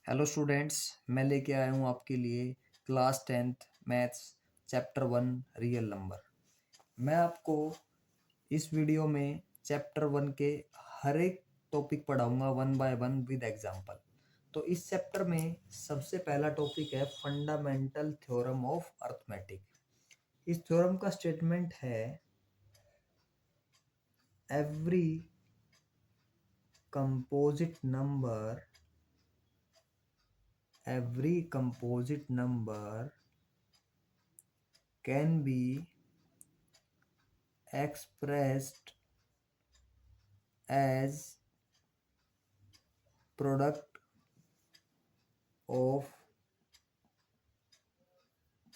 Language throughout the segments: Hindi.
हेलो स्टूडेंट्स, मैं लेके आया हूँ आपके लिए class 10th maths chapter 1 real number. मैं आपको इस वीडियो में चैप्टर 1 के हर एक टॉपिक पढ़ाऊँगा one by one with example. तो इस चैप्टर में सबसे पहला टॉपिक है फंडामेंटल थ्योरम ऑफ अर्थमेटिक। इस थ्योरम का स्टेटमेंट है every composite number can be expressed as product of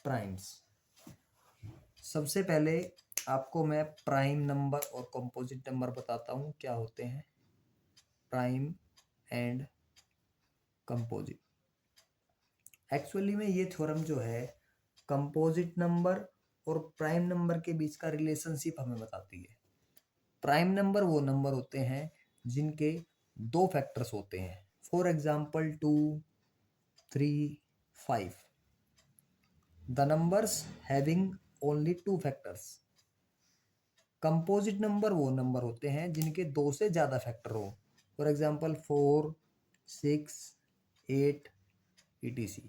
primes। सबसे पहले आपको मैं प्राइम नंबर और कंपोजिट नंबर बताता हूँ क्या होते हैं प्राइम एंड कंपोजिट। एक्चुअली में ये थ्योरम जो है कंपोजिट नंबर और प्राइम नंबर के बीच का रिलेशनशिप हमें बताती है। प्राइम नंबर वो नंबर होते हैं जिनके दो फैक्टर्स होते हैं, for example 2, 3, 5। The numbers having only two factors. Composite number वो नंबर होते हैं जिनके दो से ज़्यादा फैक्टर हो, फॉर एग्जाम्पल 4, 6, 8 etc।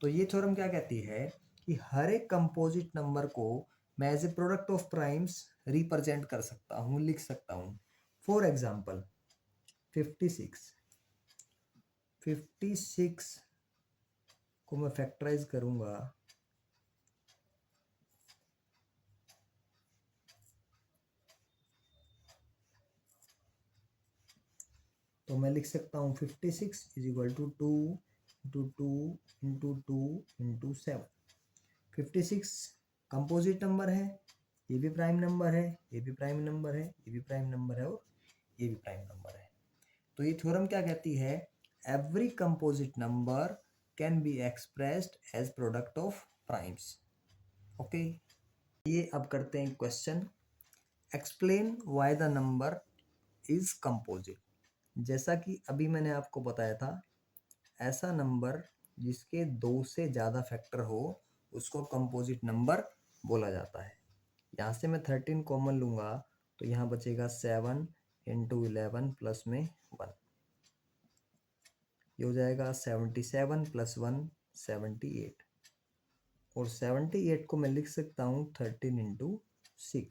तो ये थ्योरम क्या कहती है कि हर एक कंपोजिट नंबर को मैं as a product of primes represent कर सकता हूँ, लिख सकता हूँ। फॉर एग्जाम्पल 56 को मैं फैक्टराइज करूँगा तो मैं लिख सकता हूँ 56 is equal to 2 into 2 into 2 into 7। 56 composite number है, ये भी प्राइम नंबर है, ये भी प्राइम नंबर है, ये भी प्राइम नंबर है और ये भी प्राइम नंबर है। तो ये थ्योरम क्या कहती है, every composite number can be expressed as product of primes. Okay, ये अब करते हैं question. Explain why the number is composite. जैसा कि अभी मैंने आपको बताया था, ऐसा नंबर जिसके दो से ज़्यादा फैक्टर हो उसको कंपोजिट नंबर बोला जाता है। यहाँ से मैं 13 कॉमन लूँगा तो यहाँ बचेगा 7 इंटू 11 प्लस में 1, ये हो जाएगा 77 प्लस 1 78। और 78 को मैं लिख सकता हूँ 13 इंटू 6।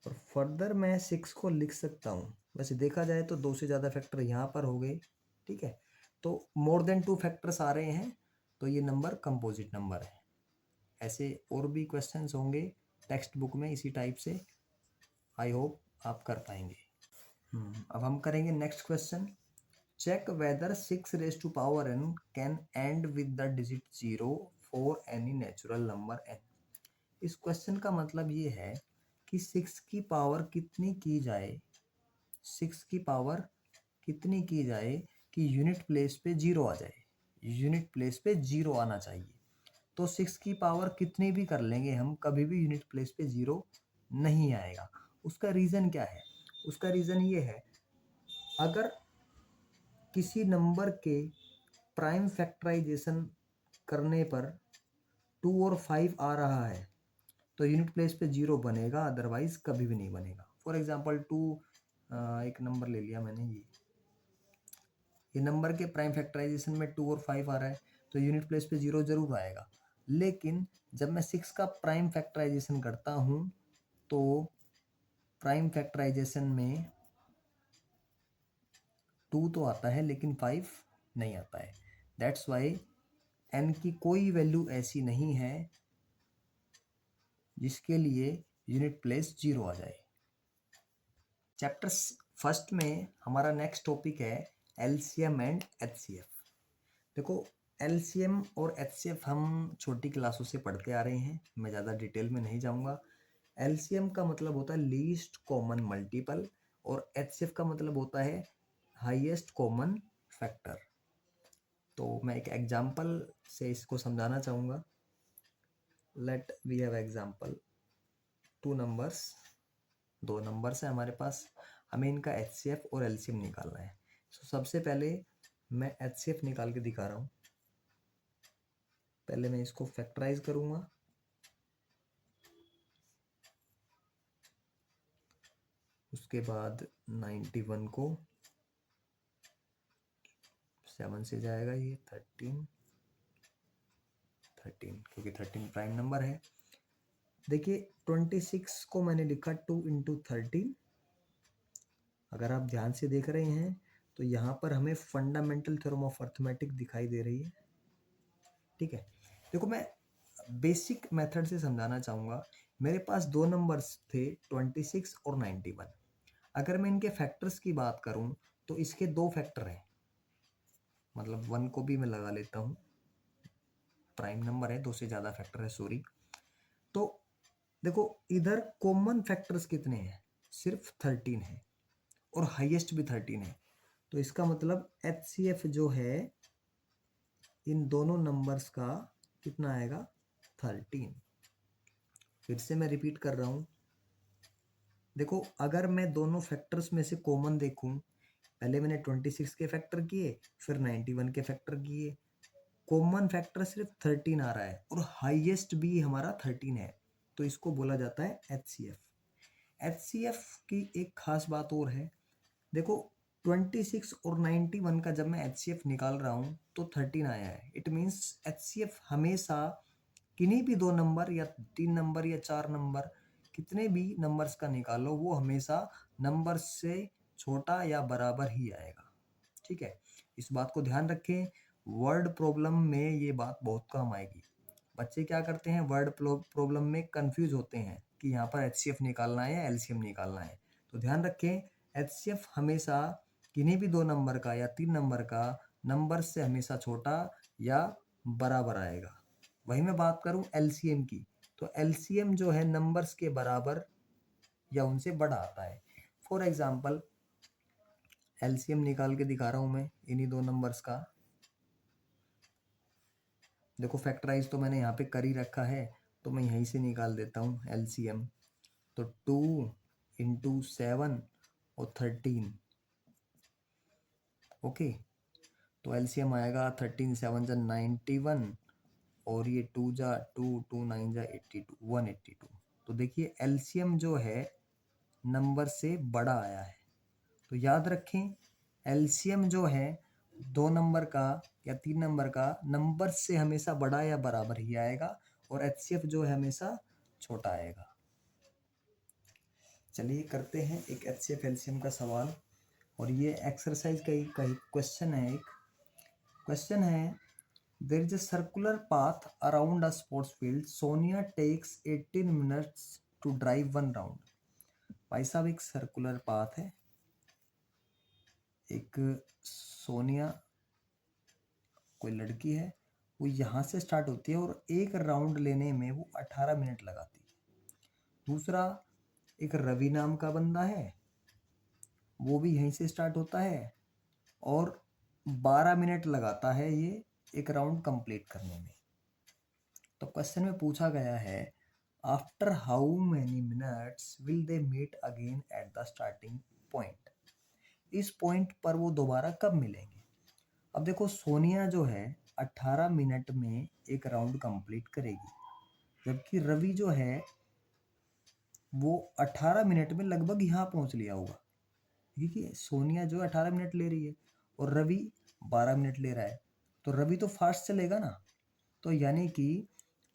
और फर्दर मैं 6 को लिख सकता हूँ, वैसे देखा जाए तो दो से ज़्यादा फैक्टर यहाँ पर हो गए, ठीक है। तो मोर देन 2 फैक्टर्स आ रहे हैं तो ये नंबर कंपोजिट नंबर है। ऐसे और भी क्वेश्चंस होंगे टेक्स्ट बुक में इसी टाइप से, आई होप आप कर पाएंगे। अब हम करेंगे next question. Check whether 6 raise to power n can end with the digit 0 for any natural number n। इस क्वेश्चन का मतलब ये है कि 6 की पावर कितनी की जाए, 6 की पावर कितनी की जाए कि यूनिट प्लेस पे 0 आ जाए, यूनिट प्लेस पे 0 आना चाहिए। तो 6 की पावर कितनी भी कर लेंगे हम, कभी भी यूनिट प्लेस पे 0 नहीं आएगा। उसका रीज़न क्या है, उसका रीज़न ये है, अगर किसी नंबर के प्राइम फैक्टराइजेशन करने पर 2 और 5 आ रहा है तो यूनिट प्लेस पे 0 बनेगा, अदरवाइज कभी भी नहीं बनेगा। फॉर एग्जांपल 2, एक नंबर ले लिया मैंने, ये नंबर के प्राइम फैक्टराइजेशन में 2 और 5 आ रहा है तो यूनिट प्लेस पे 0 जरूर आएगा। लेकिन जब मैं 6 का प्राइम फैक्टराइजेशन करता हूँ तो प्राइम फैक्टराइजेशन में 2 तो आता है लेकिन 5 नहीं आता है। दैट्स वाई n की कोई वैल्यू ऐसी नहीं है जिसके लिए यूनिट प्लेस 0 आ जाए। चैप्टर फर्स्ट में हमारा नेक्स्ट टॉपिक है एलसीएम एंड एचसीएफ। देखो, एलसीएम और एचसीएफ हम छोटी क्लासों से पढ़ते आ रहे हैं, मैं ज़्यादा डिटेल में नहीं जाऊँगा। एलसीएम का मतलब होता है लीस्ट कॉमन मल्टीपल और एचसीएफ का मतलब होता है हाईएस्ट कॉमन फैक्टर। तो मैं एक एग्जांपल से इसको समझाना चाहूँगा। लेट वी हैव एग्जांपल, दो नंबर्स है हमारे पास, हमें इनका एचसीएफ और एलसीएम निकालना है। सबसे पहले मैं HCF निकाल के दिखा रहा हूँ। पहले मैं इसको फैक्टराइज करूँगा, उसके बाद 91 को 7 से जाएगा, ये 13 क्योंकि 13 प्राइम नंबर है। देखिए 26 को मैंने लिखा 2 इंटू 13। अगर आप ध्यान से देख रहे हैं तो यहाँ पर हमें फंडामेंटल थ्योरम ऑफ अर्थमेटिक दिखाई दे रही है। ठीक है, देखो मैं बेसिक मेथड से समझाना चाहूँगा। मेरे पास दो नंबर्स थे 26 और 91। अगर मैं इनके फैक्टर्स की बात करूँ तो इसके दो फैक्टर हैं, मतलब 1 को भी मैं लगा लेता हूँ, प्राइम नंबर है, दो से ज़्यादा फैक्टर है, सॉरी। तो देखो इधर कॉमन फैक्टर्स कितने हैं, सिर्फ 13 है और हाईएस्ट भी 13 है। तो इसका मतलब HCF जो है इन दोनों नंबर्स का कितना आएगा, 13। फिर से मैं रिपीट कर रहा हूँ। देखो अगर मैं दोनों फैक्टर्स में से कॉमन देखूं, पहले मैंने 26 के फैक्टर किए, फिर 91 के फैक्टर किए, कॉमन फैक्टर सिर्फ 13 आ रहा है और हाईएस्ट भी हमारा 13 है, तो इसको बोला जाता है HCF। HCF की एक खास बात और है, देखो 26 और 91 का जब मैं HCF निकाल रहा हूँ तो 13 आया है। इट मीन्स HCF हमेशा किन्हीं भी दो नंबर या 3 नंबर या 4 नंबर, कितने भी नंबर्स का निकालो, वो हमेशा नंबर से छोटा या बराबर ही आएगा। ठीक है, इस बात को ध्यान रखें। वर्ड प्रॉब्लम में ये बात बहुत कम आएगी। बच्चे क्या करते हैं, वर्ड प्रॉब्लम में कंफ्यूज होते हैं कि यहाँ पर HCF निकालना है या LCM निकालना है। तो ध्यान रखें, HCF हमेशा किन्हीं भी दो नंबर का या 3 नंबर का नंबर से हमेशा छोटा या बराबर आएगा। वही मैं बात करूं LCM की, तो LCM जो है नंबर्स के बराबर या उनसे बड़ा आता है। फॉर एग्जाम्पल LCM निकाल के दिखा रहा हूं मैं इन्हीं दो नंबर्स का। देखो फैक्टराइज तो मैंने यहाँ पे कर ही रखा है, तो मैं यहीं से निकाल देता हूँ LCM। तो 2 इंटू 7 और 13, ओके। तो LCM आएगा 13 7 जा 91 और ये 2 जा 2 2 9 जा 82 182। तो देखिए LCM जो है नंबर से बड़ा आया है। तो याद रखें LCM जो है दो नंबर का या 3 नंबर का नंबर से हमेशा बड़ा या बराबर ही आएगा और HCF जो है हमेशा छोटा आएगा। चलिए करते हैं एक HCF LCM का सवाल, और ये एक्सरसाइज का ही क्वेश्चन है। एक क्वेश्चन है, there is a circular path around a sports field, Sonia takes 18 minutes to drive 1 round. भाई साहब एक सर्कुलर पाथ है, एक सोनिया कोई लड़की है, वो यहाँ से स्टार्ट होती है और एक राउंड लेने में वो 18 मिनट लगाती है। दूसरा एक रवि नाम का बंदा है, वो भी यहीं से स्टार्ट होता है और 12 मिनट लगाता है ये एक राउंड कंप्लीट करने में। तो क्वेश्चन में पूछा गया है, after how many minutes will they meet again at the starting point. इस पॉइंट पर वो दोबारा कब मिलेंगे। अब देखो सोनिया जो है 18 मिनट में एक राउंड कंप्लीट करेगी, जबकि रवि जो है वो 18 मिनट में लगभग यहाँ पहुँच लिया होगा, क्योंकि सोनिया जो 18 मिनट ले रही है और रवि 12 मिनट ले रहा है, तो रवि तो फास्ट चलेगा ना। तो यानी कि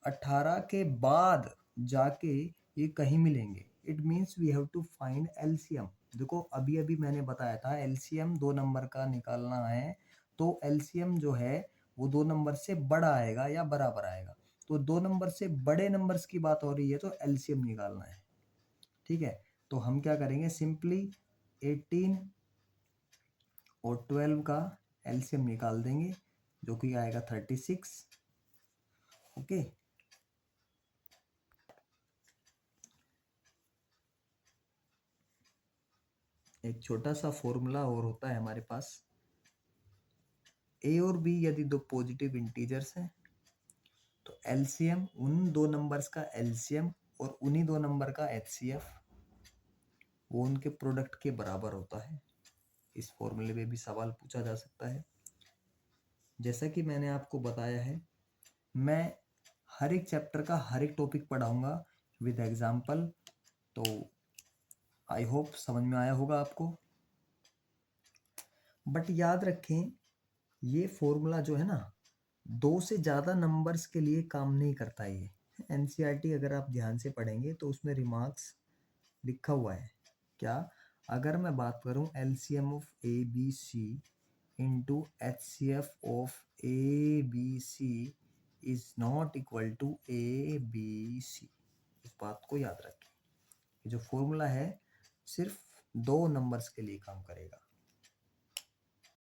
18 के बाद जाके ये कहीं मिलेंगे। It means we have to find LCM। देखो अभी अभी मैंने बताया था LCM दो नंबर का निकालना है, तो LCM जो है वो दो नंबर से बड़ा आएगा या बराबर आएगा। तो दो नंबर से बड़े नंबर्स की बात हो रही है तो LCM निकालना है। ठीक है, तो हम क्या करेंगे, सिंपली 18 और 12 का LCM निकाल देंगे, जो कि आएगा 36। ओके, एक छोटा सा फॉर्मूला और होता है हमारे पास, ए और बी यदि दो पॉजिटिव इंटीजर्स हैं तो LCM उन दो नंबर्स का LCM और उन्हीं दो नंबर का HCF वो उनके प्रोडक्ट के बराबर होता है। इस फॉर्मूले में भी सवाल पूछा जा सकता है। जैसा कि मैंने आपको बताया है, मैं हर एक चैप्टर का हर एक टॉपिक पढ़ाऊंगा विद एग्जाम्पल। तो आई होप समझ में आया होगा आपको। बट याद रखें, ये फॉर्मूला जो है ना, 2 से ज़्यादा नंबर्स के लिए काम नहीं करता। ये एनसीईआरटी अगर आप ध्यान से पढ़ेंगे तो उसमें रिमार्क्स लिखा हुआ है क्या, अगर मैं बात करूं LCM of A B C into HCF of A B C is not equal to A B C. इस बात को याद रखें, ये जो फॉर्मूला है सिर्फ 2 नंबर्स के लिए काम करेगा।